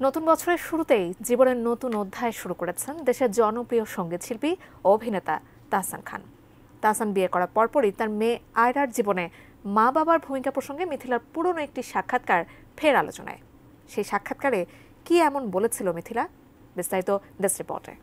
নতুন বছরের শুরুতেই জীবনের নতুন অধ্যায় শুরু করেছেন দেশের জনপ্রিয় সঙ্গীতশিল্পী ও অভিনেতা তাহসান খান। তাহসান বিয়ে করার পরপরই তার মেয়ে আয়রার জীবনে মা বাবার ভূমিকা প্রসঙ্গে মিথিলার পুরনো একটি সাক্ষাৎকার ফের আলোচনায়। সেই সাক্ষাৎকারে কি এমন বলেছিল মিথিলা, বিস্তারিত ডেস্ক রিপোর্টে।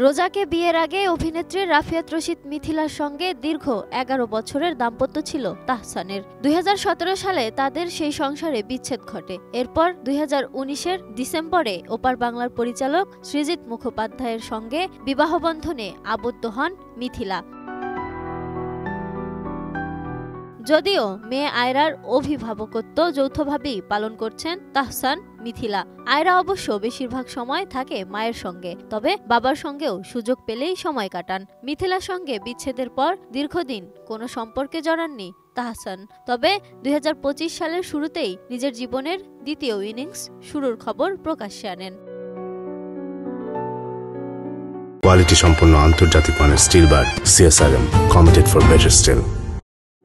রোজাকে বিয়ের আগে অভিনেত্রী রাফিয়াত রশিদ মিথিলার সঙ্গে দীর্ঘ ১১ বছরের দাম্পত্য ছিল তাহসানের। ২০১৭ সালে তাদের সেই সংসারে বিচ্ছেদ ঘটে। এরপর ২০১৯-এর ডিসেম্বরে ওপার বাংলার পরিচালক সৃজিত মুখোপাধ্যায়ের সঙ্গে বিবাহবন্ধনে আবদ্ধ হন মিথিলা। যদিও মেয়ে আয়রার অভিভাবকত্ব যৌথভাবেই পালন করছেন তাহসান মিথিলা। আয়রা অবশ্য বেশিরভাগ সময় থাকে মায়ের সঙ্গে, তবে বাবার সঙ্গেও সুযোগ পেলেই সময় কাটান। মিথিলার সঙ্গে বিচ্ছেদের পর দীর্ঘদিন কোনো সম্পর্কে জড়াননি তাহসান, তবে ২০২৫ সালের শুরুতেই নিজের জীবনের দ্বিতীয় ইনিংস শুরুর খবর প্রকাশ্যে আনেন। কোয়ালিটি সম্পন্ন আন্তর্জাতিক মানের steel bar CSRM, committed for better steel.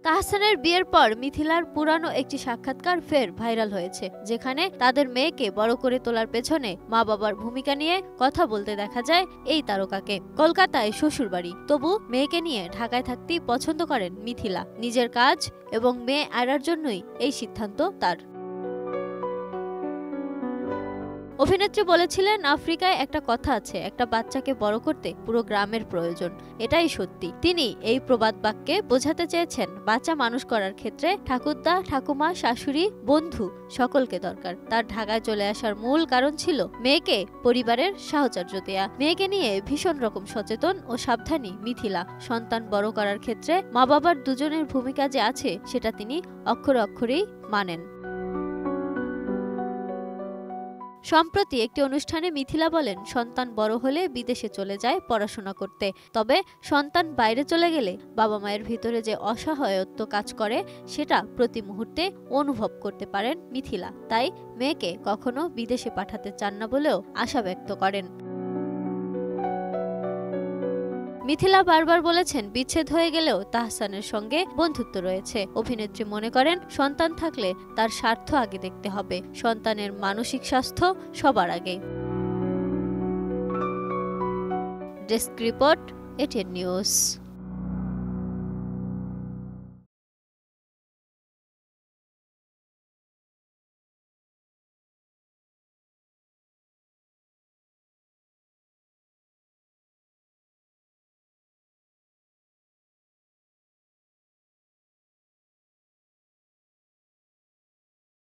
তাহসানের বিয়ের পর মিথিলার পুরানো একটি সাক্ষাৎকার ফের ভাইরাল হয়েছে, যেখানে তাদের মেয়েকে বড় করে তোলার পেছনে মা বাবার ভূমিকা নিয়ে কথা বলতে দেখা যায় এই তারকাকে। কলকাতায় শ্বশুরবাড়ি, তবু মেয়েকে নিয়ে ঢাকায় থাকতেই পছন্দ করেন মিথিলা। নিজের কাজ এবং মেয়ে আয়রার জন্যই এই সিদ্ধান্ত তার। অভিনেত্রী বলেছিলেন, আফ্রিকায় একটা কথা আছে, একটা বাচ্চাকে বড় করতে পুরো গ্রামের প্রয়োজন। এটাই সত্যি। তিনি এই প্রবাদ বাক্যে বোঝাতে চেয়েছেন, বাচ্চা মানুষ করার ক্ষেত্রে ঠাকুরদা, ঠাকুমা, শাশুড়ি, বন্ধু সকলকে দরকার। তার ঢাকায় চলে আসার মূল কারণ ছিল মেয়েকে পরিবারের সাহচর্য দেয়া। মেয়েকে নিয়ে ভীষণ রকম সচেতন ও সাবধানী মিথিলা। সন্তান বড় করার ক্ষেত্রে মা বাবার দুজনের ভূমিকা যে আছে সেটা তিনি অক্ষরে অক্ষরেই মানেন। সম্প্রতি একটি অনুষ্ঠানে মিথিলা বলেন, সন্তান বড় হলে বিদেশে চলে যায় পড়াশোনা করতে, তবে সন্তান বাইরে চলে গেলে বাবা মায়ের ভিতরে যে অসহায়ত্ব কাজ করে সেটা প্রতি মুহূর্তে অনুভব করতে পারেন মিথিলা। তাই মেয়েকে কখনো বিদেশে পাঠাতে চান না বলেও আশা ব্যক্ত করেন। মিথিলা বারবার বলেছেন, বিচ্ছেদ হয়ে গেলেও তাহসানের সঙ্গে বন্ধুত্ব রয়েছে। অভিনেত্রী মনে করেন, সন্তান থাকলে তার স্বার্থ আগে দেখতে হবে, সন্তানের মানসিক স্বাস্থ্য সবার আগে। Desk report, ATN news.